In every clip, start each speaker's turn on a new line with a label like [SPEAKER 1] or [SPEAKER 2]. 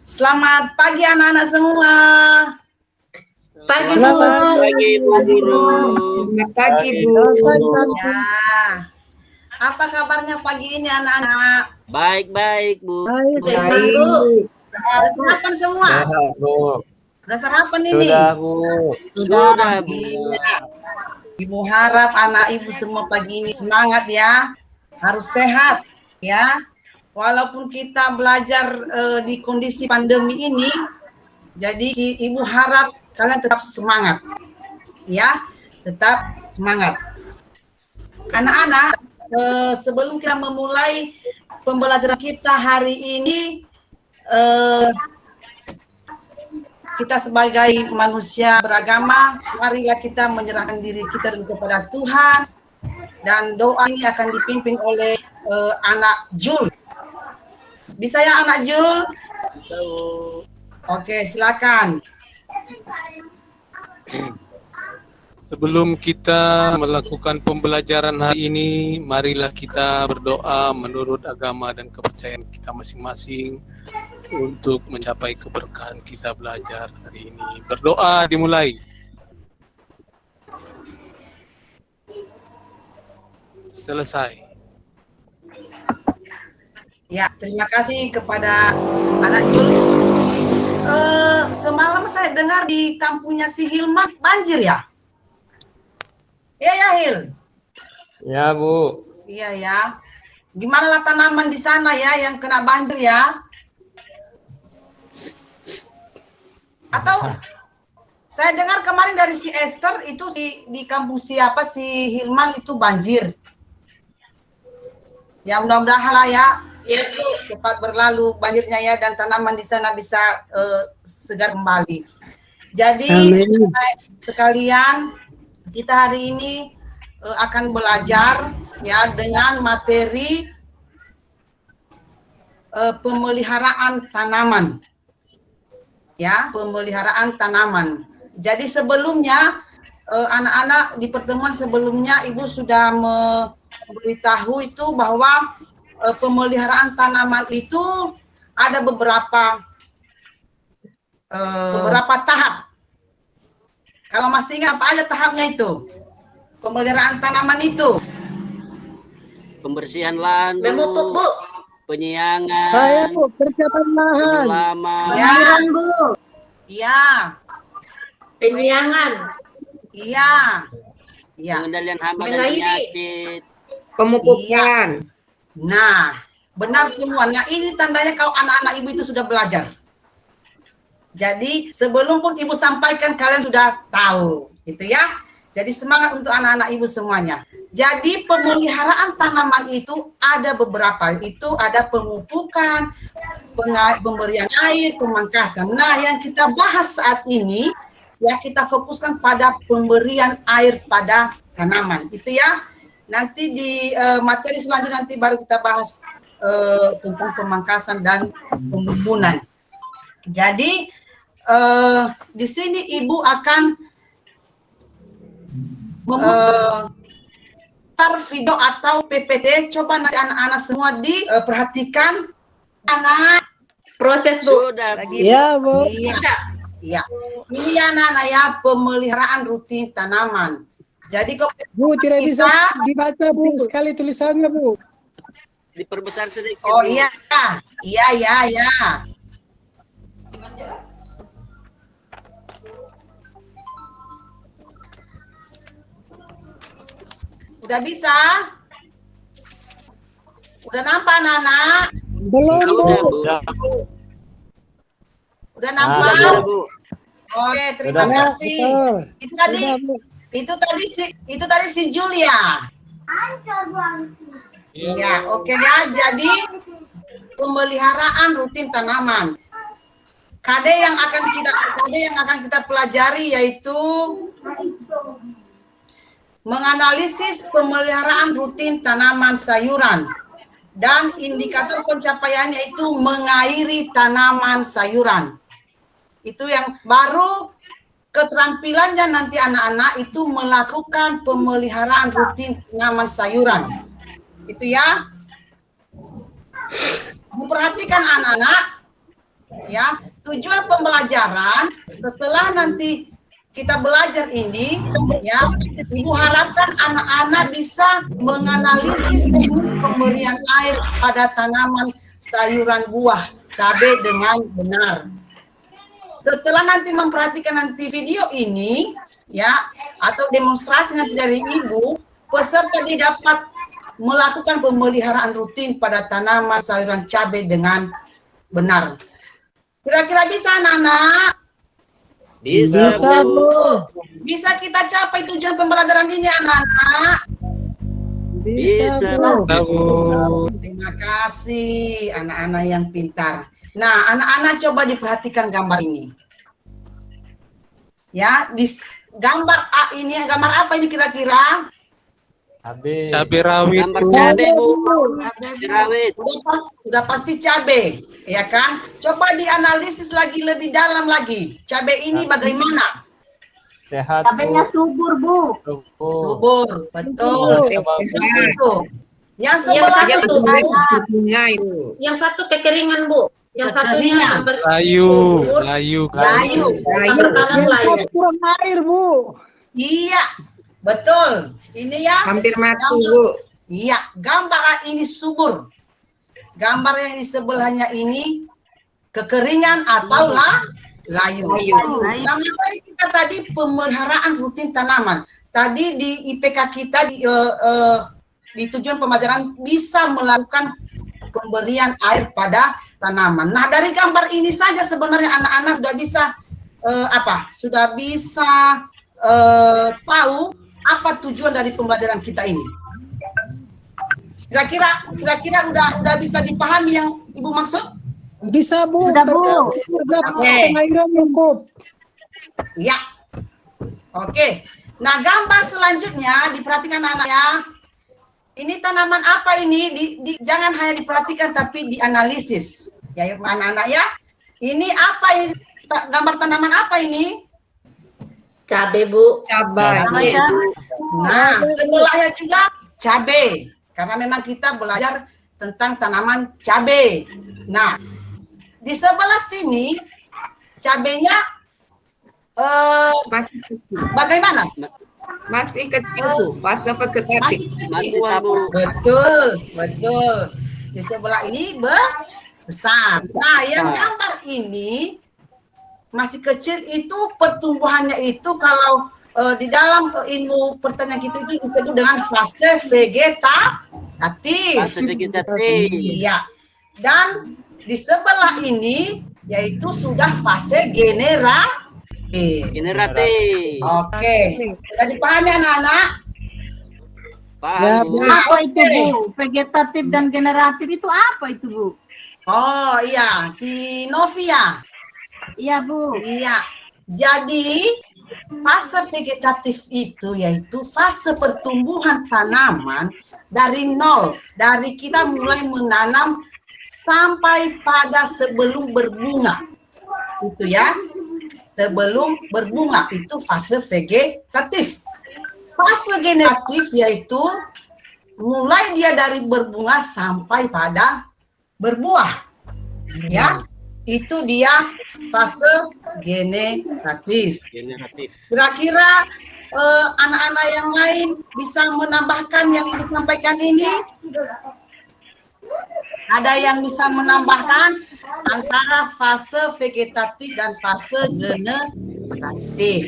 [SPEAKER 1] Selamat pagi anak-anak semua.
[SPEAKER 2] Selamat pagi Bu Guru.
[SPEAKER 3] Selamat pagi Bu.
[SPEAKER 1] Ya. Apa kabarnya pagi ini anak-anak?
[SPEAKER 2] Baik Bu.
[SPEAKER 3] Baik.
[SPEAKER 1] Udah sarapan semua?
[SPEAKER 4] Sehat, Bu.
[SPEAKER 1] Udah sarapan ini?
[SPEAKER 4] Sudah, Bu.
[SPEAKER 2] Sudah Bu.
[SPEAKER 1] Iya. Ibu harap anak ibu semua pagi ini semangat ya. Harus sehat ya. Walaupun kita belajar di kondisi pandemi ini, jadi ibu harap kalian tetap semangat. Ya, tetap semangat. Anak-anak, sebelum kita memulai pembelajaran kita hari ini, kita sebagai manusia beragama, marilah kita menyerahkan diri kita dulu kepada Tuhan, dan doa ini akan dipimpin oleh anak Jul. Bisa ya anak Jul? Oke, silakan.
[SPEAKER 5] Sebelum kita melakukan pembelajaran hari ini, marilah kita berdoa menurut agama dan kepercayaan kita masing-masing untuk mencapai keberkahan kita belajar hari ini. Berdoa dimulai. Selesai.
[SPEAKER 1] Ya, terima kasih kepada anak Jul. Semalam saya dengar di kampungnya si Hilman banjir ya? Iya ya Hil?
[SPEAKER 4] Ya, Bu.
[SPEAKER 1] Iya ya. Gimana lah tanaman di sana ya yang kena banjir ya? Atau saya dengar kemarin dari si Esther itu di kampung siapa si Hilman itu banjir. Ya mudah-mudahan lah ya. Iya Bu, cepat berlalu banjirnya ya dan tanaman di sana bisa segar kembali. Jadi sekalian kita hari ini akan belajar ya dengan materi pemeliharaan tanaman. Ya, pemeliharaan tanaman. Jadi sebelumnya anak-anak di pertemuan sebelumnya Ibu sudah memberitahu itu bahwa pemeliharaan tanaman itu ada beberapa tahap. Kalau masih ingat apa aja tahapnya itu? Pemeliharaan tanaman itu.
[SPEAKER 2] Pembersihan lahan Bu. Penyiangan.
[SPEAKER 3] Saya Bu, persiapan lahan.
[SPEAKER 1] Ya, Bu. Iya. Penyiangan. Iya. Iya.
[SPEAKER 2] Pengendalian hama dan penyakit.
[SPEAKER 3] Pemupukan.
[SPEAKER 1] Nah, benar semua. Nah, ini tandanya kalau anak-anak Ibu itu sudah belajar. Jadi, sebelum pun Ibu sampaikan, kalian sudah tahu. Gitu ya. Jadi, semangat untuk anak-anak Ibu semuanya. Jadi, pemeliharaan tanaman itu ada beberapa. Itu ada pemupukan, pemberian air, pemangkasan. Nah, yang kita bahas saat ini, ya kita fokuskan pada pemberian air pada tanaman. Itu ya. Nanti di materi selanjutnya nanti baru kita bahas tentang pemangkasan dan pembumbunan. Jadi di sini Ibu akan memutar video atau PPT. Coba nanti anak-anak semua diperhatikan. Anak
[SPEAKER 6] proses Bu.
[SPEAKER 2] Sudah Bu.
[SPEAKER 3] Iya Bu.
[SPEAKER 1] Iya. Ini anak-anak ya pemeliharaan rutin tanaman. Jadi kalau
[SPEAKER 3] Bu tidak bisa dibaca Bu sekali tulisannya Bu.
[SPEAKER 2] Diperbesar sedikit.
[SPEAKER 1] Oh
[SPEAKER 2] Bu.
[SPEAKER 1] iya. Iya. Udah bisa? Udah nampak anak-anak?
[SPEAKER 3] Belum
[SPEAKER 2] Sudah
[SPEAKER 3] Bu.
[SPEAKER 2] Bu.
[SPEAKER 1] Udah nampak?
[SPEAKER 2] Sudah Bu.
[SPEAKER 1] Oke, terima
[SPEAKER 4] Sudah.
[SPEAKER 1] kasih.
[SPEAKER 3] Betul.
[SPEAKER 1] Itu tadi si Julia. Ya, oke ya. Jadi pemeliharaan rutin tanaman. KD yang akan kita pelajari yaitu menganalisis pemeliharaan rutin tanaman sayuran dan indikator pencapaiannya itu mengairi tanaman sayuran. Itu yang baru. Keterampilannya nanti anak-anak itu melakukan pemeliharaan rutin tanaman sayuran. Itu ya. Perhatikan anak-anak, Ya, tujuan pembelajaran setelah nanti kita belajar ini, ya, Ibu harapkan anak-anak bisa menganalisis teknik pemberian air pada tanaman sayuran buah cabai dengan benar. Setelah nanti memperhatikan nanti video ini, ya, atau demonstrasi nanti dari Ibu, peserta dapat melakukan pemeliharaan rutin pada tanaman sayuran cabai dengan benar. Kira-kira bisa, anak-anak?
[SPEAKER 2] Bisa, Bu.
[SPEAKER 1] Bisa kita capai tujuan pembelajaran ini, anak-anak?
[SPEAKER 2] Bisa,
[SPEAKER 5] Bu.
[SPEAKER 1] Terima kasih, anak-anak yang pintar. Nah, anak-anak coba diperhatikan gambar ini. Ya, di gambar A ini, gambar apa ini kira-kira?
[SPEAKER 5] Cabai rawit,
[SPEAKER 2] Gambar
[SPEAKER 5] Bu.
[SPEAKER 2] cabai, Bu. Cabai rawit.
[SPEAKER 1] Udah pasti cabai, ya kan? Coba dianalisis lagi lebih dalam lagi. Cabai ini bagaimana?
[SPEAKER 4] Sehat,
[SPEAKER 6] Cabainya subur, Bu.
[SPEAKER 1] Subur, betul. Betul. Yang sebelah
[SPEAKER 6] Yang
[SPEAKER 1] itu
[SPEAKER 6] Yang satu kekeringan, Bu. Yang satunya
[SPEAKER 1] Kekeringan.
[SPEAKER 5] Layu, layu.
[SPEAKER 1] layu.
[SPEAKER 6] berkalan layu.
[SPEAKER 3] Kurang air, Bu.
[SPEAKER 1] Iya, betul. Ini ya.
[SPEAKER 7] Hampir mati,
[SPEAKER 1] Gambar-
[SPEAKER 7] Bu.
[SPEAKER 1] Iya, gambar ini subur. Gambar yang di sebelahnya ini kekeringan atau layu. Nah, makanya kita tadi pemeliharaan rutin tanaman. Tadi di IPK kita di tujuan pembelajaran bisa melakukan pemberian air pada tanaman. Nah, dari gambar ini saja sebenarnya anak-anak sudah bisa sudah bisa tahu apa tujuan dari pembelajaran kita ini. Kira-kira udah bisa dipahami yang Ibu maksud?
[SPEAKER 3] Bisa, Bu.
[SPEAKER 6] Sudah, Bu.
[SPEAKER 3] Terdapat
[SPEAKER 1] Oke.
[SPEAKER 3] pengairan yang cukup.
[SPEAKER 1] Ya. Oke. Nah, gambar selanjutnya diperhatikan anak ya. Ini tanaman apa ini? Jangan hanya diperhatikan tapi dianalisis. Ya, anak-anak ya. Ini apa ini? Gambar tanaman apa ini?
[SPEAKER 6] Cabai, Bu.
[SPEAKER 7] Cabai.
[SPEAKER 1] Nah, sebelahnya juga cabai. Karena memang kita belajar tentang tanaman cabai. Nah, di sebelah sini cabainya
[SPEAKER 7] Masih kecil.
[SPEAKER 1] bagaimana?
[SPEAKER 7] Masih kecil tuh, fase vegetatif.
[SPEAKER 1] Masih
[SPEAKER 2] Masih, Bu.
[SPEAKER 1] betul, betul. Di sebelah ini besar. Nah, yang gambar ini masih kecil itu pertumbuhannya itu kalau di dalam ilmu pertanian kita itu disebut dengan fase vegetatif.
[SPEAKER 2] Fase vegetatif.
[SPEAKER 1] Iya. Dan di sebelah ini yaitu sudah fase generatif.
[SPEAKER 2] Generatif.
[SPEAKER 1] Oke. Sudah dipahami anak-anak?
[SPEAKER 2] Paham, Bu.
[SPEAKER 6] Apa itu,
[SPEAKER 1] Oke.
[SPEAKER 6] Bu? Vegetatif dan generatif itu apa itu, Bu?
[SPEAKER 1] Oh iya, si Novia.
[SPEAKER 6] Iya, Bu.
[SPEAKER 1] Iya. Jadi fase vegetatif itu yaitu fase pertumbuhan tanaman dari nol, dari kita mulai menanam sampai pada sebelum berbunga. Itu ya. Sebelum berbunga itu fase vegetatif. Fase generatif yaitu mulai dia dari berbunga sampai pada berbuah. Ya. Itu dia fase generatif.
[SPEAKER 2] Generatif.
[SPEAKER 1] Kira-kira anak-anak yang lain bisa menambahkan yang Ibu sampaikan ini? Ada yang bisa menambahkan antara fase vegetatif dan fase generatif?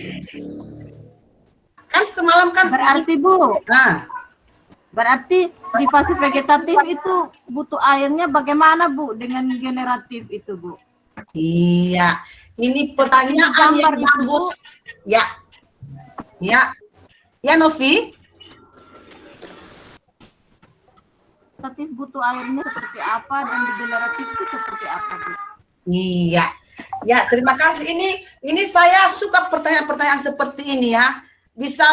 [SPEAKER 1] Kan semalam kan
[SPEAKER 6] Berarti, Bu,
[SPEAKER 1] nah,
[SPEAKER 6] berarti di fase vegetatif itu butuh airnya bagaimana, Bu, dengan generatif itu, Bu?
[SPEAKER 1] iya. Ini pertanyaan yang
[SPEAKER 6] Gambar itu, Bu.
[SPEAKER 1] bagus. Ya. Ya. Ya, Novi.
[SPEAKER 6] Vegetatif butuh airnya seperti apa dan di generatif itu seperti apa, Bu?
[SPEAKER 1] Iya. Ya, terima kasih. Ini saya suka pertanyaan-pertanyaan seperti ini ya. Bisa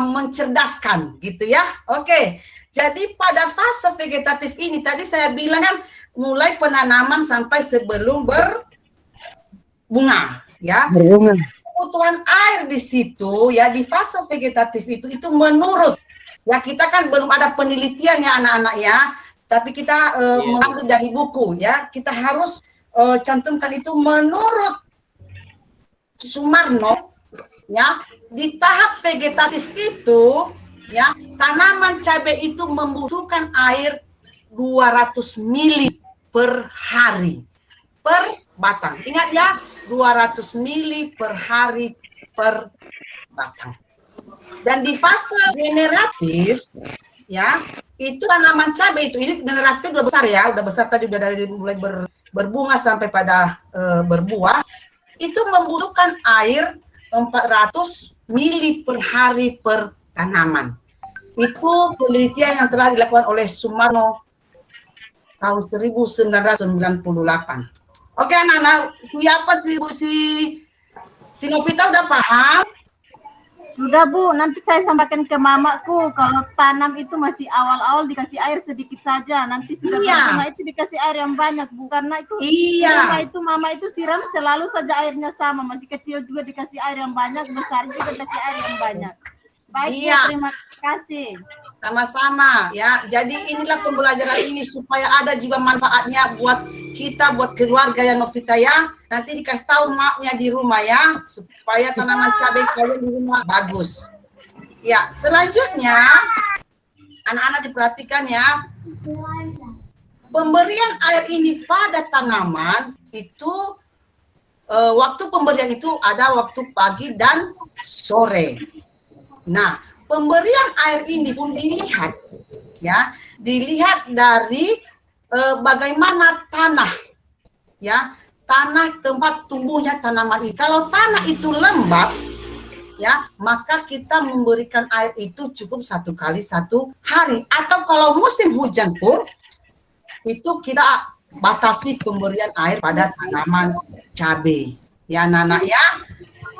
[SPEAKER 1] mencerdaskan gitu ya. Oke. Jadi pada fase vegetatif ini tadi saya bilang kan mulai penanaman sampai sebelum berbunga ya.
[SPEAKER 3] Berbunga.
[SPEAKER 1] Kebutuhan air di situ ya di fase vegetatif itu menurut ya kita kan belum ada penelitian ya anak-anak ya. Tapi kita mengambil dari buku ya. Kita harus cantumkan itu menurut Sumarno, ya, di tahap vegetatif itu, ya, tanaman cabai itu membutuhkan air 200 mili per hari per batang. Ingat ya, 200 mili per hari per batang. Dan di fase generatif, ya, itu tanaman cabai itu, ini generatif udah besar ya, udah besar tadi, udah dari mulai berbunga sampai pada berbuah, itu membutuhkan air 400 mili per hari per tanaman. Itu penelitian yang telah dilakukan oleh Sumarno tahun 1998. Oke anak-anak, siapa si Novita udah paham?
[SPEAKER 6] Sudah Bu, nanti saya sampaikan ke mamaku kalau tanam itu masih awal-awal dikasih air sedikit saja, nanti sudah berbunga itu dikasih air yang banyak Bu, karena itu mama itu siram selalu saja airnya sama, masih kecil juga dikasih air yang banyak, besar juga dikasih air yang banyak. Baik Bu, terima kasih.
[SPEAKER 1] Sama-sama ya. Jadi inilah pembelajaran ini supaya ada juga manfaatnya buat kita, buat keluarga ya Novita ya. Nanti dikasih tahu maknya di rumah ya, supaya tanaman cabai kalian di rumah bagus. Ya, selanjutnya anak-anak diperhatikan ya. Pemberian air ini pada tanaman itu waktu pemberian itu ada waktu pagi dan sore. Nah, pemberian air ini pun dilihat ya, dilihat dari bagaimana tanah ya, tanah tempat tumbuhnya tanaman ini. Kalau tanah itu lembab ya, maka kita memberikan air itu cukup 1 kali 1 hari, atau kalau musim hujan pun itu kita batasi pemberian air pada tanaman cabai ya anak-anak ya.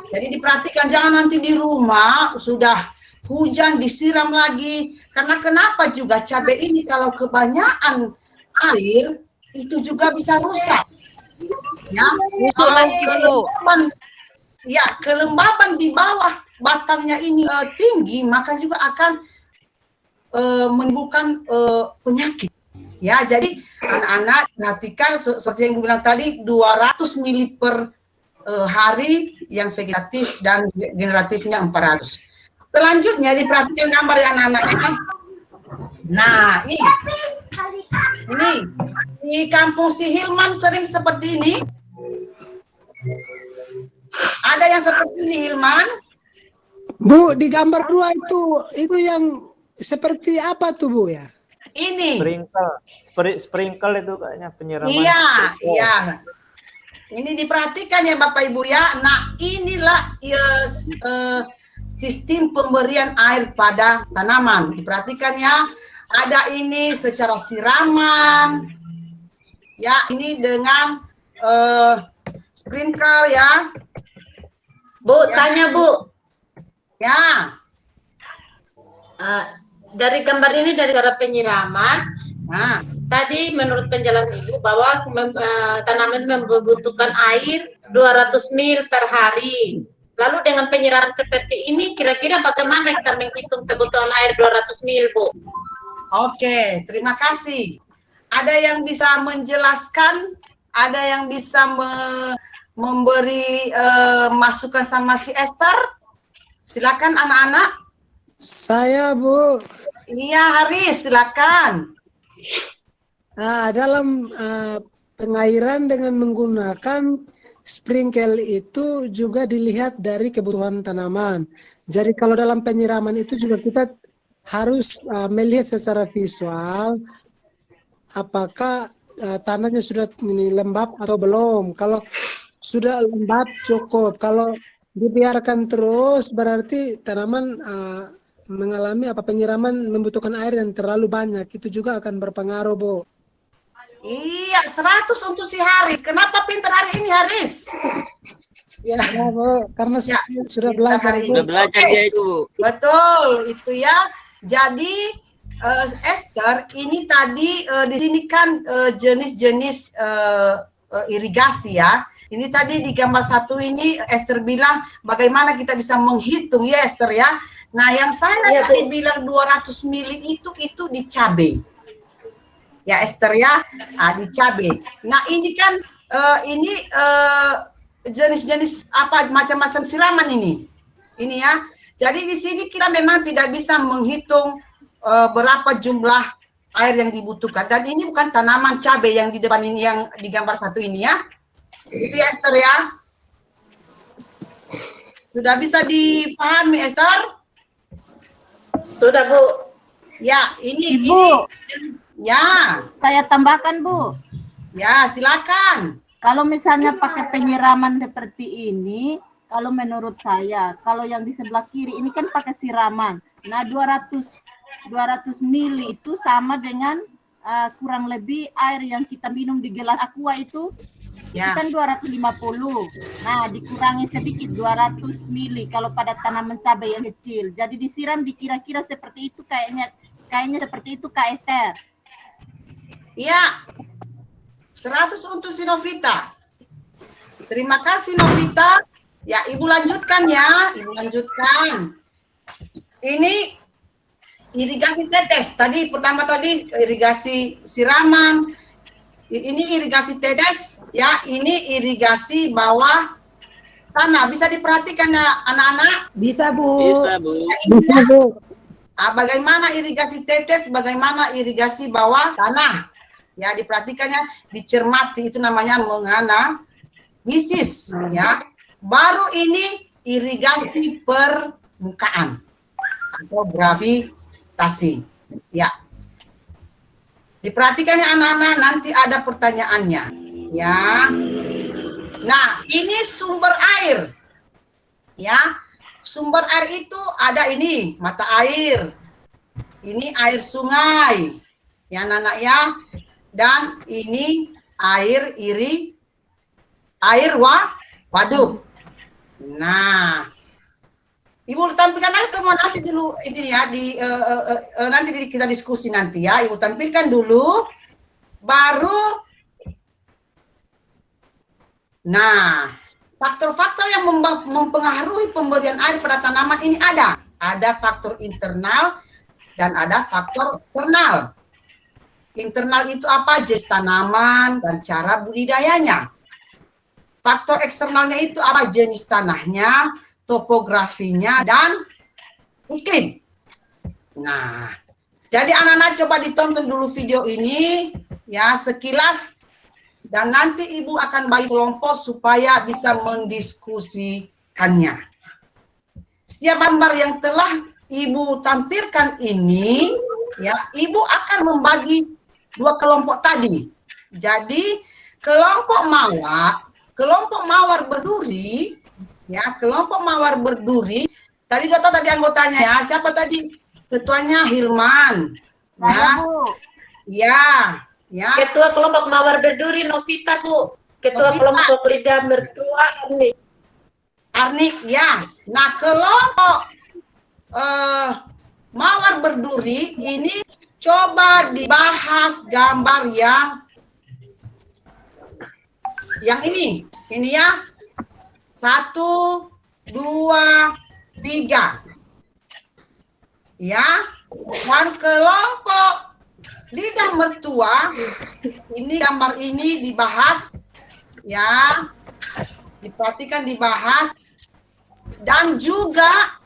[SPEAKER 1] Jadi diperhatikan, jangan nanti di rumah sudah hujan disiram lagi. Karena kenapa juga cabai ini kalau kebanyakan air itu juga bisa rusak. Ya, kalau kelembaban di bawah batangnya ini tinggi, maka juga akan menimbulkan penyakit. Ya, jadi anak-anak perhatikan seperti yang gue bilang tadi, 200 mili per hari yang vegetatif dan generatifnya 400. Selanjutnya diperhatikan gambar ya anak-anak. Nah, ini di kampung si Hilman sering seperti ini. Ada yang seperti ini Hilman?
[SPEAKER 3] Bu, di gambar 2 itu yang seperti apa tuh Bu ya?
[SPEAKER 1] Ini.
[SPEAKER 4] Sprinkle itu kayaknya penyiraman.
[SPEAKER 1] Iya. Ini diperhatikan ya Bapak Ibu ya. Nah, inilah sistem pemberian air pada tanaman. Diperhatikan ya. Ada ini secara siraman. Ya, ini dengan sprinkle ya.
[SPEAKER 8] Bu, tanya Bu.
[SPEAKER 1] Ya.
[SPEAKER 8] Dari gambar ini dari cara penyiraman.
[SPEAKER 1] Nah,
[SPEAKER 8] tadi menurut penjelasan Ibu bahwa tanaman membutuhkan air 200 ml per hari. Lalu dengan penyiraman seperti ini, kira-kira bagaimana kita menghitung kebutuhan air 200 ml, Bu?
[SPEAKER 1] Oke, terima kasih. Ada yang bisa menjelaskan? Ada yang bisa memberi masukan sama si Esther? Silakan anak-anak.
[SPEAKER 3] Saya Bu.
[SPEAKER 1] Iya, Haris, silakan.
[SPEAKER 3] Nah, dalam pengairan dengan menggunakan sprinkle itu juga dilihat dari kebutuhan tanaman. Jadi kalau dalam penyiraman itu juga kita harus melihat secara visual apakah tanahnya sudah lembab atau belum. Kalau sudah lembab cukup. Kalau dibiarkan terus berarti tanaman mengalami penyiraman membutuhkan air yang terlalu banyak. Itu juga akan berpengaruh, Bu.
[SPEAKER 1] Iya, 100 untuk si Haris. Kenapa pintar hari ini, Haris?
[SPEAKER 3] Ya, Bu, karena sudah belajar.
[SPEAKER 2] Sudah belajar dia itu, Bu.
[SPEAKER 1] Betul, itu ya. Jadi Esther, ini tadi di sini kan jenis-jenis irigasi ya. Ini tadi di gambar 1 ini Esther bilang bagaimana kita bisa menghitung ya Esther ya. Nah, yang saya tadi bilang 200 mili itu di cabai. Ya Esther ya, di cabai. Nah, ini kan jenis-jenis apa macam-macam siraman ini ya. Jadi di sini kita memang tidak bisa menghitung berapa jumlah air yang dibutuhkan, dan ini bukan tanaman cabai yang di depan ini, yang di gambar satu ini ya. Itu ya Esther ya. Sudah bisa dipahami Esther?
[SPEAKER 8] Sudah Bu.
[SPEAKER 1] Ya, ini
[SPEAKER 6] Ibu.
[SPEAKER 1] Ya.
[SPEAKER 6] Saya tambahkan Bu.
[SPEAKER 1] Ya, silakan.
[SPEAKER 6] Kalau misalnya pakai penyiraman seperti ini, kalau menurut saya, kalau yang di sebelah kiri ini kan pakai siraman. Nah, 200 mili itu sama dengan kurang lebih air yang kita minum di gelas aqua itu kan 250. Nah, dikurangi sedikit 200 mili kalau pada tanaman cabai yang kecil. Jadi disiram dikira-kira seperti itu, kayaknya seperti itu Kak Esther.
[SPEAKER 1] Iya. 100 untuk Sinovita. Terima kasih Novita. Ya, Ibu lanjutkan ya. Ibu lanjutkan. Ini irigasi tetes. Tadi pertama irigasi siraman. Ini irigasi tetes ya. Ini irigasi bawah tanah. Bisa diperhatikan ya anak-anak?
[SPEAKER 7] Bisa Bu.
[SPEAKER 2] Bisa Bu.
[SPEAKER 3] Bisa Bu.
[SPEAKER 1] Bagaimana irigasi tetes, bagaimana irigasi bawah tanah. Ya, diperhatikannya, dicermati, itu namanya menganalisis ya. Baru ini irigasi permukaan atau gravitasi. Ya. Diperhatikannya anak-anak, nanti ada pertanyaannya. Ya. Nah, ini sumber air. Ya. Sumber air itu ada ini, mata air. Ini air sungai. Ya, anak-anak ya. Dan ini air waduk. Nah, Ibu tampilkan aja semua nanti dulu ini ya, nanti kita diskusi nanti ya. Ibu tampilkan dulu, baru. Nah, faktor-faktor yang mempengaruhi pemberian air pada tanaman ini ada. Ada faktor internal dan ada faktor eksternal. Internal itu apa? Jenis tanaman dan cara budidayanya. Faktor eksternalnya itu apa? Jenis tanahnya, topografinya, dan iklim. Nah, jadi anak-anak coba ditonton dulu video ini ya sekilas, dan nanti Ibu akan bagi kelompok supaya bisa mendiskusikannya. Setiap gambar yang telah Ibu tampilkan ini ya, Ibu akan membagi 2 kelompok tadi. Jadi kelompok mawar berduri ya, kelompok mawar berduri. Tadi anggotanya ya, siapa tadi? Ketuanya Hilman. Ya.
[SPEAKER 8] Ketua kelompok mawar berduri Novita Bu. Ketua kelompok lidah mertua Arnik ya. Nah, kelompok mawar berduri ini coba dibahas gambar yang ini ya. 1, 2, 3 ya. Dan kelompok lidah mertua ini, gambar ini dibahas ya, diperhatikan, dibahas. Dan juga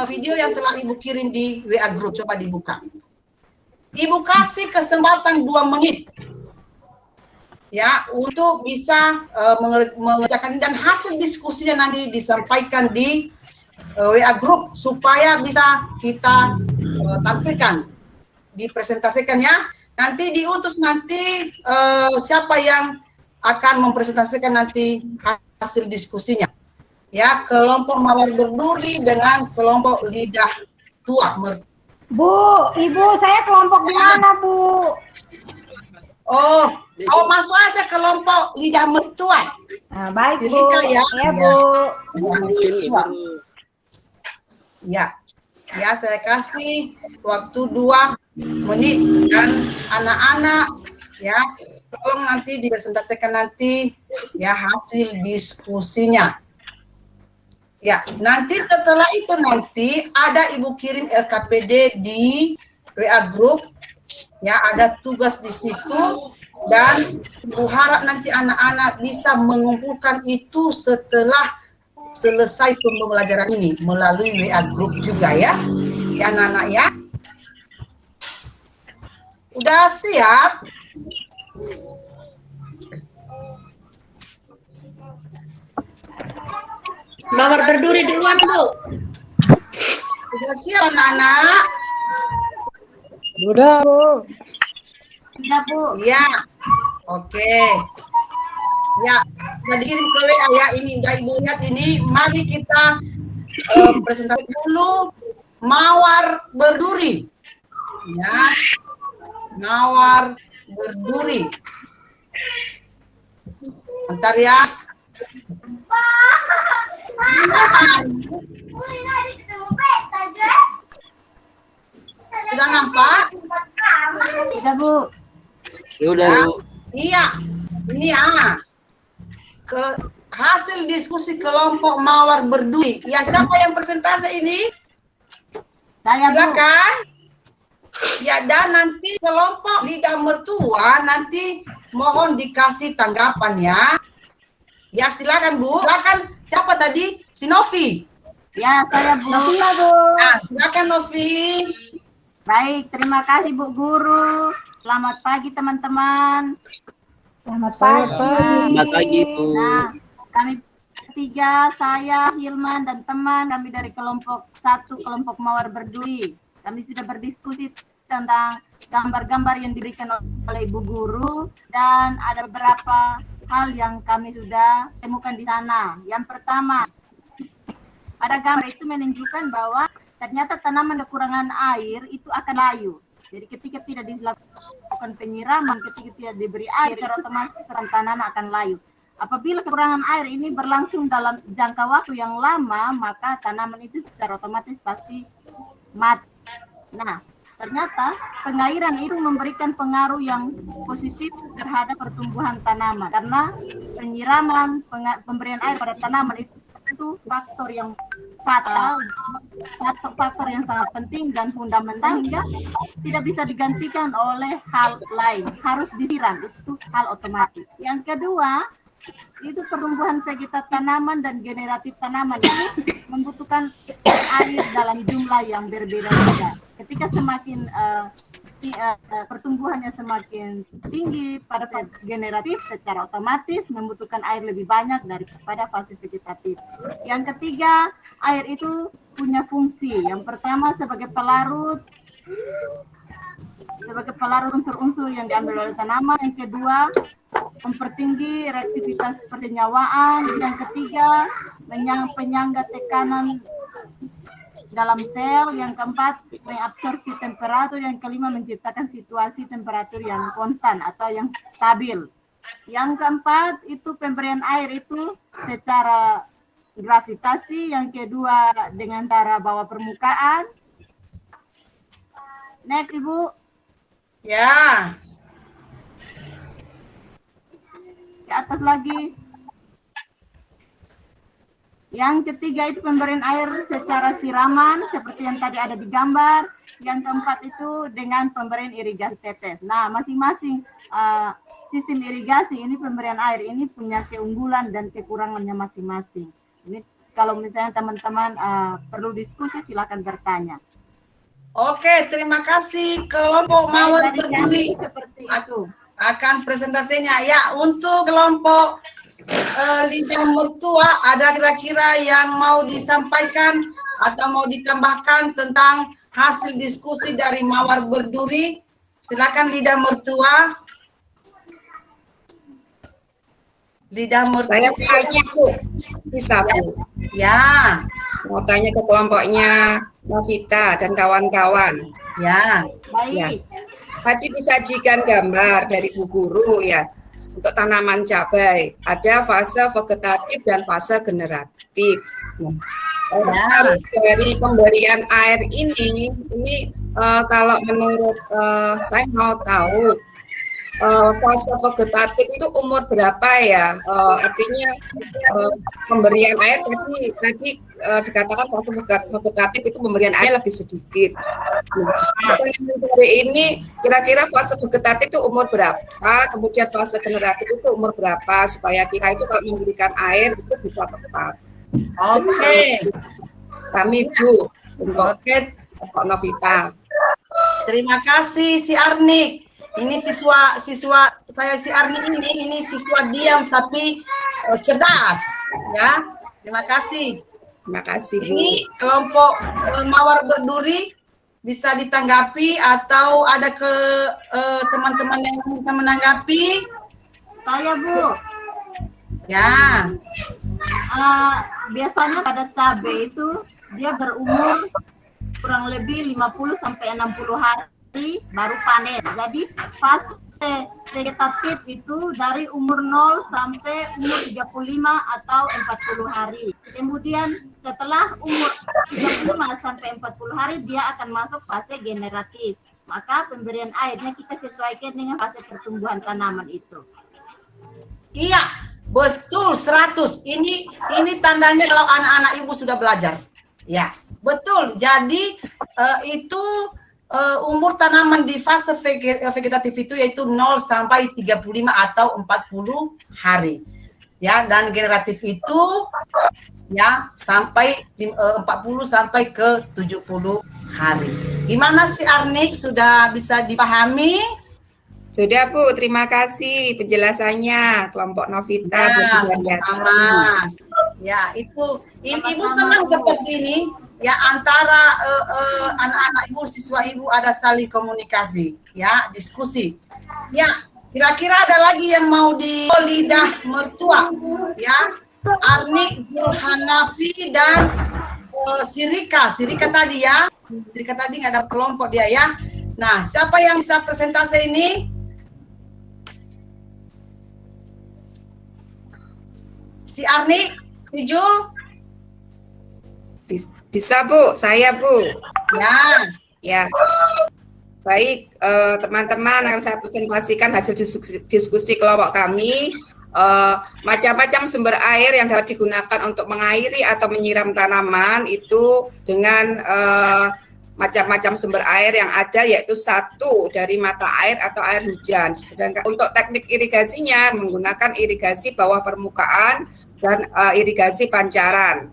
[SPEAKER 8] video yang telah Ibu kirim di WA Group, coba dibuka. Ibu kasih kesempatan 2 menit ya untuk bisa mengerjakan, dan hasil diskusinya nanti disampaikan di WA Group supaya bisa kita tampilkan, dipresentasikan ya. Nanti diutus nanti siapa yang akan mempresentasikan nanti hasil diskusinya. Ya, kelompok mawar berduri dengan kelompok lidah tua.
[SPEAKER 9] Bu, Ibu, saya kelompok mana, Bu?
[SPEAKER 1] Oh, masuk aja kelompok lidah mertua.
[SPEAKER 9] Nah, baik,
[SPEAKER 1] jadi,
[SPEAKER 9] Bu.
[SPEAKER 1] Ya,
[SPEAKER 9] Bu.
[SPEAKER 1] Ya, saya kasih waktu 2 menit, dan anak-anak ya, tolong nanti dipresentasikan nanti ya hasil diskusinya. Ya, nanti setelah itu nanti ada Ibu kirim LKPD di WA Group. Ya, ada tugas di situ. Dan Ibu harap nanti anak-anak bisa mengumpulkan itu setelah selesai pembelajaran ini melalui WA group juga ya anak-anak ya. Udah siap?
[SPEAKER 8] Mawar berduri duluan, Bu.
[SPEAKER 1] Udah siap anak-anak?
[SPEAKER 3] Udah, Bu.
[SPEAKER 6] Sudah, Bu.
[SPEAKER 1] Iya. Oke. Ya, udah dikirim ke WA ya. Ini udah Ibu lihat ini. Mari kita presentasi dulu mawar berduri. Ya. Mawar berduri. Bentar ya. Sudah nampak?
[SPEAKER 6] Sudah, Bu.
[SPEAKER 2] Sudah, Bu.
[SPEAKER 1] Iya, ini ya. Hasil diskusi kelompok mawar berduri. Ya, siapa yang presentase ini?
[SPEAKER 6] Saya, Bu.
[SPEAKER 1] Silakan. Ya, dan nanti kelompok lidah mertua nanti mohon dikasih tanggapan ya. Ya, silakan Bu. Silakan. Siapa tadi? Si Novi.
[SPEAKER 6] Ya, saya, Bu.
[SPEAKER 9] Iya, Bu.
[SPEAKER 1] Nah, silakan Novi.
[SPEAKER 6] Baik, terima kasih Bu Guru. Selamat pagi teman-teman.
[SPEAKER 9] Selamat
[SPEAKER 3] Selamat
[SPEAKER 9] pagi.
[SPEAKER 2] Selamat pagi, Bu.
[SPEAKER 6] Nah, kami bertiga, saya, Hilman, dan teman kami dari kelompok 1, kelompok Mawar Berduri. Kami sudah berdiskusi tentang gambar-gambar yang diberikan oleh Ibu Guru dan ada beberapa hal yang kami sudah temukan di sana. Yang pertama, pada gambar itu menunjukkan bahwa ternyata tanaman kekurangan air itu akan layu. Jadi ketika tidak dilakukan penyiraman, ketika tidak diberi air, secara otomatis tanaman akan layu. Apabila kekurangan air ini berlangsung dalam jangka waktu yang lama, maka tanaman itu secara otomatis pasti mati. Nah, ternyata pengairan itu memberikan pengaruh yang positif terhadap pertumbuhan tanaman. Karena penyiraman, pemberian air pada tanaman itu faktor yang fatal, atau faktor yang sangat penting dan fundamental hingga tidak bisa digantikan oleh hal lain. Harus disiram, itu hal otomatis. Yang kedua, itu pertumbuhan vegetatif tanaman dan generatif tanaman ini membutuhkan air dalam jumlah yang berbeda-beda. Ketika semakin pertumbuhannya semakin tinggi pada fase generatif, secara otomatis membutuhkan air lebih banyak daripada fase vegetatif. Yang ketiga, air itu punya fungsi. Yang pertama sebagai pelarut unsur-unsur yang diambil oleh tanaman. Yang kedua, mempertinggi reaktivitas pernyawaan. Yang ketiga, penyangga tekanan dalam sel. Yang keempat, mengabsorpsi temperatur. Yang kelima, menciptakan situasi temperatur yang konstan atau yang stabil. Yang keempat, itu pemberian air itu secara gravitasi. Yang kedua, dengan cara bawah permukaan. Next, Ibu.
[SPEAKER 1] Ya.
[SPEAKER 6] Ke atas lagi. Yang ketiga itu pemberian air secara siraman seperti yang tadi ada di gambar. Yang keempat itu dengan pemberian irigasi tetes. Nah, masing-masing sistem irigasi ini, pemberian air ini punya keunggulan dan kekurangannya masing-masing. Ini kalau misalnya teman-teman perlu diskusi, silakan bertanya.
[SPEAKER 1] Oke, terima kasih kelompok mawar berduri
[SPEAKER 6] seperti itu.
[SPEAKER 1] Akan presentasinya. Ya, untuk kelompok lidah mertua, ada kira-kira yang mau disampaikan atau mau ditambahkan tentang hasil diskusi dari mawar berduri? Silakan lidah mertua. Lidah mertua.
[SPEAKER 7] Saya tanya, Bu. Bisa, Bu?
[SPEAKER 1] Ya.
[SPEAKER 7] Mau tanya ke kelompoknya Novita dan kawan-kawan.
[SPEAKER 1] Ya.
[SPEAKER 6] Baik.
[SPEAKER 7] Ya. Tadi disajikan gambar dari Bu Guru ya untuk tanaman cabai. Ada fase vegetatif dan fase generatif. Dari pemberian air ini kalau menurut saya mau tahu fase vegetatif itu umur berapa ya? Artinya pemberian air tadi dikatakan fase vegetatif itu pemberian air lebih sedikit. Hari ini kira-kira fase vegetatif itu umur berapa, kemudian fase generatif itu umur berapa, supaya kita itu kalau memberikan air itu bisa tepat.
[SPEAKER 1] Oke.
[SPEAKER 7] Kami Bu untuk Pak Novita.
[SPEAKER 1] Terima kasih si Arnik. Ini siswa saya si Arnik ini siswa diam tapi cerdas ya. Terima kasih.
[SPEAKER 7] Terima kasih Bu.
[SPEAKER 1] Ini kelompok Mawar Berduri bisa ditanggapi atau ada ke teman-teman yang bisa menanggapi?
[SPEAKER 6] Saya Bu.
[SPEAKER 1] Ya.
[SPEAKER 6] Biasanya pada cabai itu dia berumur kurang lebih 50 sampai 60 hari baru panen. Jadi fase vegetatif itu dari umur 0 sampai umur 35 atau 40 hari. Kemudian setelah umur 35 sampai 40 hari dia akan masuk fase generatif. Maka pemberian airnya kita sesuaikan dengan fase pertumbuhan tanaman itu.
[SPEAKER 1] Iya, betul 100. Ini tandanya kalau anak-anak ibu sudah belajar. Ya, betul. Jadi itu umur tanaman di fase vegetatif itu yaitu 0 sampai 35 atau 40 hari. Ya, dan generatif itu ya sampai 40 sampai ke 70 hari. Gimana si Arnik, sudah bisa dipahami?
[SPEAKER 7] Sudah Bu, terima kasih penjelasannya kelompok Novita.
[SPEAKER 1] Sama. Ya, itu ibu senang seperti ini. Ya, antara anak-anak ibu, siswa ibu ada saling komunikasi, ya, diskusi. Ya, kira-kira ada lagi yang mau di lidah mertua, ya, Arnik, Hanafi dan Sirika tadi ya, Sirika tadi nggak ada kelompok dia ya. Nah, siapa yang bisa presentasi ini? Si Arnik, si Jul?
[SPEAKER 7] Bisa Bu, saya Bu.
[SPEAKER 1] Ya.
[SPEAKER 7] Baik, teman-teman akan saya presentasikan hasil diskusi kelompok kami. Macam-macam sumber air yang dapat digunakan untuk mengairi atau menyiram tanaman itu dengan macam-macam sumber air yang ada, yaitu satu dari mata air atau air hujan. Sedangkan untuk teknik irigasinya menggunakan irigasi bawah permukaan dan irigasi pancaran.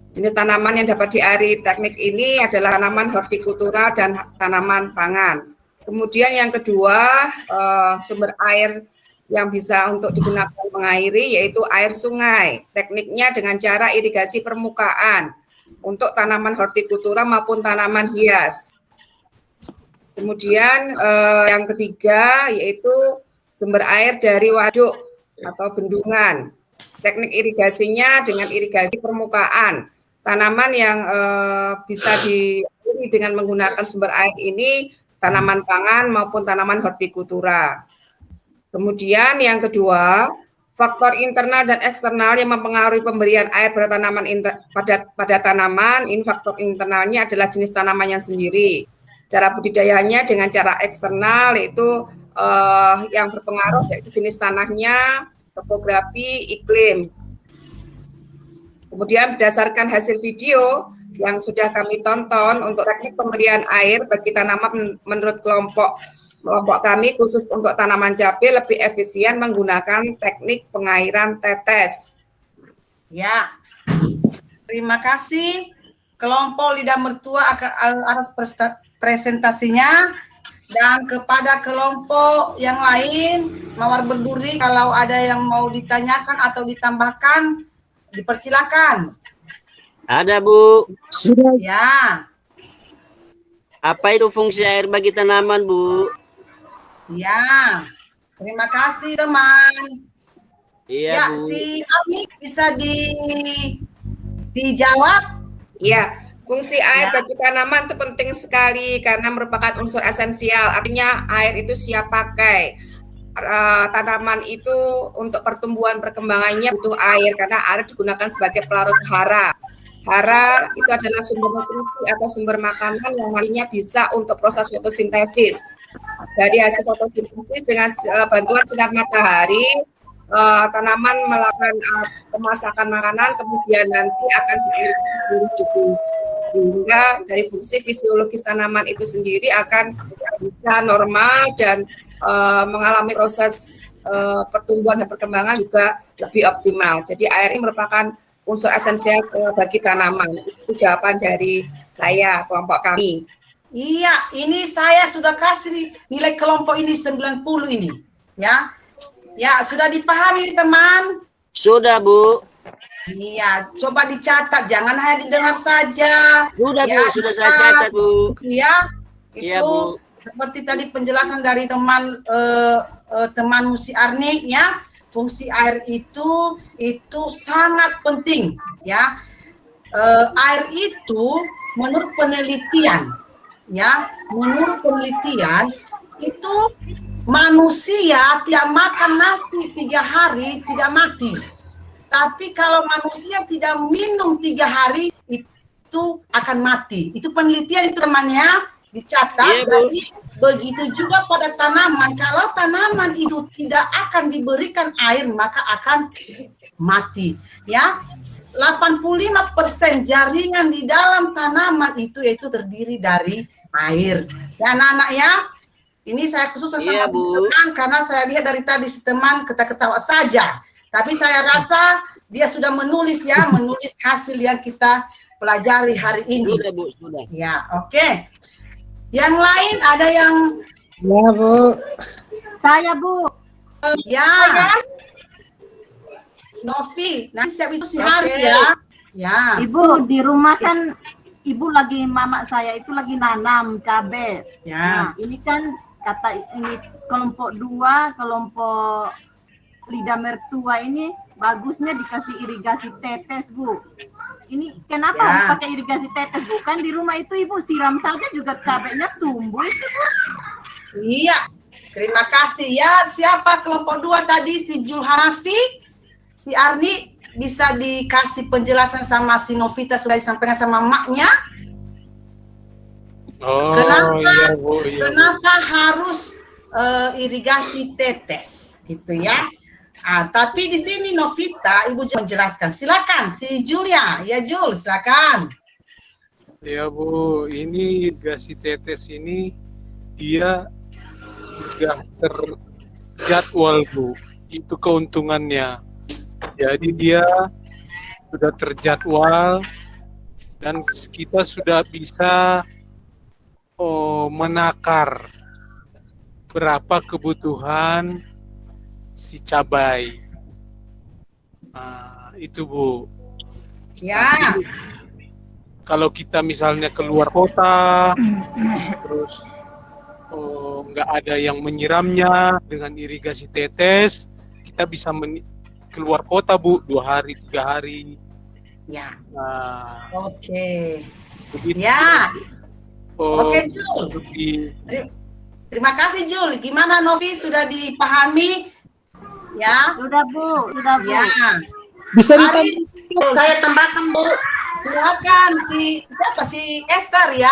[SPEAKER 7] Jenis tanaman yang dapat diairi teknik ini adalah tanaman hortikultura dan tanaman pangan. Kemudian yang kedua, sumber air yang bisa untuk digunakan mengairi yaitu air sungai. Tekniknya dengan cara irigasi permukaan untuk tanaman hortikultura maupun tanaman hias. Kemudian yang ketiga yaitu sumber air dari waduk atau bendungan. Teknik irigasinya dengan irigasi permukaan. Tanaman yang bisa diairi dengan menggunakan sumber air ini tanaman pangan maupun tanaman hortikultura. Kemudian yang kedua, faktor internal dan eksternal yang mempengaruhi pemberian air pada tanaman pada tanaman. Ini faktor internalnya adalah jenis tanamannya sendiri. Cara budidayanya dengan cara eksternal yaitu yang berpengaruh yaitu jenis tanahnya, topografi, iklim. Kemudian berdasarkan hasil video yang sudah kami tonton untuk teknik pemberian air bagi tanaman menurut kelompok kami khusus untuk tanaman cabai lebih efisien menggunakan teknik pengairan tetes.
[SPEAKER 1] Ya, terima kasih kelompok lidah mertua atas presentasinya, dan kepada kelompok yang lain Mawar Berduri kalau ada yang mau ditanyakan atau ditambahkan dipersilakan.
[SPEAKER 2] Ada Bu.
[SPEAKER 3] Sudah.
[SPEAKER 1] Ya.
[SPEAKER 2] Apa itu fungsi air bagi tanaman Bu?
[SPEAKER 1] Ya. Terima kasih teman.
[SPEAKER 2] Iya
[SPEAKER 1] Ya,
[SPEAKER 2] Bu.
[SPEAKER 1] si Arnik bisa dijawab?
[SPEAKER 7] Ya, fungsi air bagi tanaman itu penting sekali karena merupakan unsur esensial. Artinya air itu siap pakai. Tanaman itu untuk pertumbuhan perkembangannya butuh air karena air digunakan sebagai pelarut hara. Hara itu adalah sumber nutrisi atau sumber makanan yang nantinya bisa untuk proses fotosintesis. Dari hasil fotosintesis dengan bantuan sinar matahari, tanaman melakukan pemasakan makanan, kemudian nanti akan diairi sehingga dari fungsi fisiologis tanaman itu sendiri akan bisa normal dan mengalami proses pertumbuhan dan perkembangan juga lebih optimal. Jadi air ini merupakan unsur esensial bagi tanaman. Itu jawaban dari saya, kelompok kami.
[SPEAKER 1] Iya, ini saya sudah kasih nilai kelompok ini 90 ini. Ya. Ya, sudah dipahami teman?
[SPEAKER 2] Sudah, Bu.
[SPEAKER 1] Iya, coba dicatat, jangan hanya didengar saja.
[SPEAKER 2] Sudah,
[SPEAKER 1] ya,
[SPEAKER 2] Bu, sudah saya catat, Bu.
[SPEAKER 1] Ya,
[SPEAKER 2] Iya,
[SPEAKER 1] itu
[SPEAKER 2] Bu.
[SPEAKER 1] seperti tadi penjelasan dari teman Musi Arnik ya. Fungsi air itu sangat penting ya. Air itu menurut penelitian itu manusia tidak makan nasi 3 hari tidak mati. Tapi kalau manusia tidak minum 3 hari itu akan mati. Itu penelitian itu temannya dicatat.
[SPEAKER 2] Iya,
[SPEAKER 1] Jadi begitu juga pada tanaman. Kalau tanaman itu tidak akan diberikan air maka akan mati. Ya, 85% jaringan di dalam tanaman itu yaitu terdiri dari air. Ya anak-anak ya. Ini saya khusus sama si teman karena saya lihat dari tadi si teman ketawa-ketawa saja. Tapi saya rasa dia sudah menulis hasil yang kita pelajari hari ini.
[SPEAKER 2] Sudah, Bu, sudah.
[SPEAKER 1] Ya, oke. Yang lain ada yang
[SPEAKER 3] Ya, Bu.
[SPEAKER 6] Saya, Bu.
[SPEAKER 1] ya. Novi, nanti siap itu si Haris ya. Ya.
[SPEAKER 6] Ibu di rumah kan ibu lagi mama saya itu lagi nanam cabai.
[SPEAKER 1] Ya.
[SPEAKER 6] Nah, ini kan kata ini kelompok 2, kelompok lidah mertua ini bagusnya dikasih irigasi tetes, Bu. Ini kenapa harus pakai irigasi tetes, Bu? Kan di rumah itu Ibu siram saja juga cabainya tumbuh itu, Bu.
[SPEAKER 1] Iya. Terima kasih ya. Siapa kelompok 2 tadi? Si Jul Hanafi, si Arni, bisa dikasih penjelasan sama si Novita sudah disampaikan sama maknya.
[SPEAKER 5] Oh,
[SPEAKER 1] Kenapa,
[SPEAKER 5] iya, Bu, iya, Bu.
[SPEAKER 1] kenapa harus irigasi tetes gitu ya? Tapi di sini Novita, Ibu menjelaskan. Silakan si Julia, ya Jul, silakan.
[SPEAKER 5] Ya Bu, ini irigasi tetes ini dia sudah terjadwal Bu. Itu keuntungannya. Jadi dia sudah terjadwal dan kita sudah bisa menakar berapa kebutuhan si cabai. Itu Bu.
[SPEAKER 1] Ya.
[SPEAKER 5] Kalau kita misalnya keluar kota, terus nggak ada yang menyiramnya dengan irigasi tetes, kita bisa keluar kota Bu 2 hari 3 hari.
[SPEAKER 1] Ya.
[SPEAKER 5] Nah,
[SPEAKER 1] Oke.
[SPEAKER 5] begitu.
[SPEAKER 1] Ya. Oke Jul.
[SPEAKER 5] Di,
[SPEAKER 1] Terima kasih Jul. Gimana Novi, sudah dipahami? Ya.
[SPEAKER 6] Sudah, Bu. Sudah, Bu.
[SPEAKER 1] Ya.
[SPEAKER 3] Bisa
[SPEAKER 1] Ari,
[SPEAKER 8] Saya tambahkan, Bu.
[SPEAKER 1] silakan si Esther ya.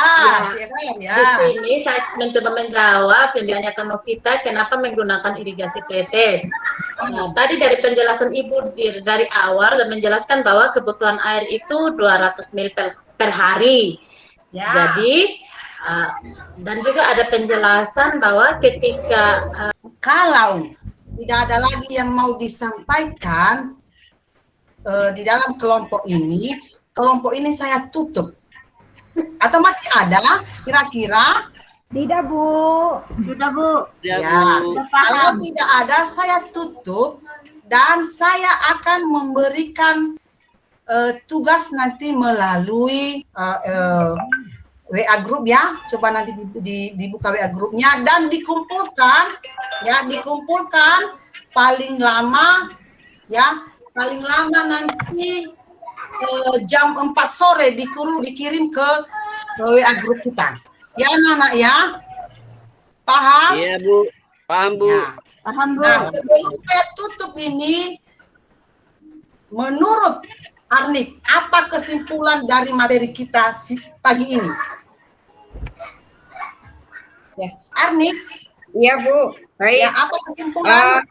[SPEAKER 1] Si Esther
[SPEAKER 8] Di
[SPEAKER 1] ya.
[SPEAKER 8] sini saya mencoba menjawab yang ditanyakan Novita, kenapa menggunakan irigasi tetes. Nah, tadi dari penjelasan Ibu dari awal sudah menjelaskan bahwa kebutuhan air itu 200 ml per hari.
[SPEAKER 1] Ya.
[SPEAKER 8] Jadi dan juga ada penjelasan bahwa ketika
[SPEAKER 1] Kalau tidak ada lagi yang mau disampaikan di dalam kelompok ini saya tutup. Atau masih ada kira-kira?
[SPEAKER 9] Tidak, Bu.
[SPEAKER 6] Sudah, Bu.
[SPEAKER 2] Ya,
[SPEAKER 1] Ya.
[SPEAKER 2] Bu.
[SPEAKER 1] Kalau tidak ada saya tutup dan saya akan memberikan tugas nanti melalui WA group ya. Coba nanti dibuka WA grupnya dan dikumpulkan paling lama nanti jam 4 sore dikirim ke WA grup kita. Ya anak-anak ya. Paham?
[SPEAKER 2] Iya, Bu. Paham, Bu.
[SPEAKER 1] Ya.
[SPEAKER 6] Paham, Bu.
[SPEAKER 1] Nah, sebelum saya tutup ini, menurut Arnik, apa kesimpulan dari materi kita pagi ini?
[SPEAKER 7] Ya.
[SPEAKER 1] Arnik,
[SPEAKER 7] Iya Bu, baik.
[SPEAKER 1] ya apa kesimpulan?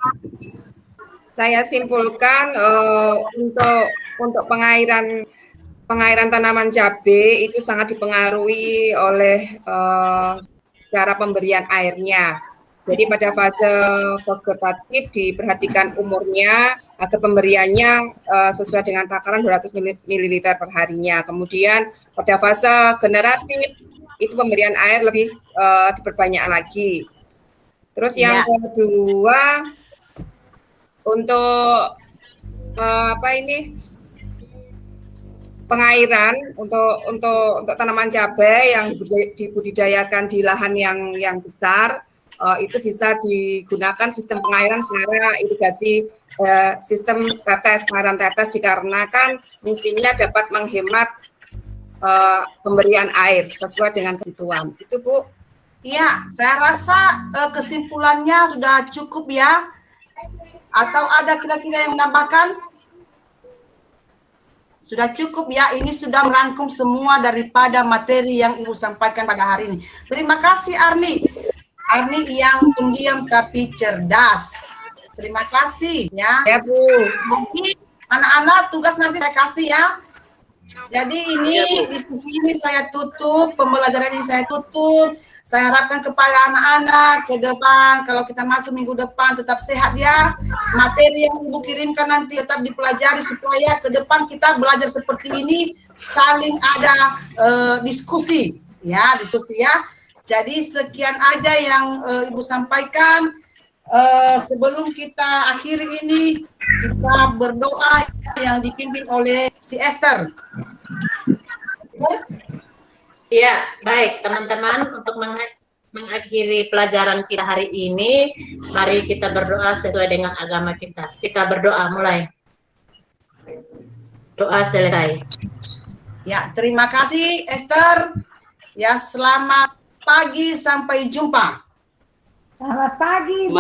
[SPEAKER 7] Saya simpulkan untuk pengairan pengairan tanaman cabai itu sangat dipengaruhi oleh cara pemberian airnya. Jadi pada fase vegetatif diperhatikan umurnya agar pemberiannya sesuai dengan takaran 200 ml per harinya. Kemudian pada fase generatif itu pemberian air lebih diperbanyak lagi. Terus yang kedua untuk pengairan untuk tanaman cabai yang dibudidayakan di lahan yang besar. Itu bisa digunakan sistem pengairan secara irigasi sistem tetes, pengairan tetes dikarenakan fungsinya dapat menghemat pemberian air sesuai dengan kebutuhan. Itu Bu.
[SPEAKER 1] Iya, saya rasa kesimpulannya sudah cukup ya. Atau ada kira-kira yang menambahkan? Sudah cukup ya, ini sudah merangkum semua daripada materi yang Ibu sampaikan pada hari ini. Terima kasih Arni. Arni yang pendiam tapi cerdas. Terima kasih ya.
[SPEAKER 7] Ya Bu.
[SPEAKER 1] Mungkin anak-anak tugas nanti saya kasih ya. Jadi ini diskusi ini saya tutup, pembelajaran ini saya tutup. Saya harapkan kepada anak-anak ke depan, kalau kita masuk minggu depan tetap sehat ya. Materi yang Ibu kirimkan nanti tetap dipelajari supaya ke depan kita belajar seperti ini, saling ada diskusi ya. Jadi sekian aja yang Ibu sampaikan. Sebelum kita akhiri ini, kita berdoa yang dipimpin oleh si Esther.
[SPEAKER 8] Ya, baik teman-teman, untuk mengakhiri pelajaran kita hari ini, mari kita berdoa sesuai dengan agama kita. Kita berdoa, mulai. Doa selesai.
[SPEAKER 1] Ya, terima kasih Esther. Ya, selamat pagi, sampai jumpa.
[SPEAKER 9] Selamat pagi, Bu.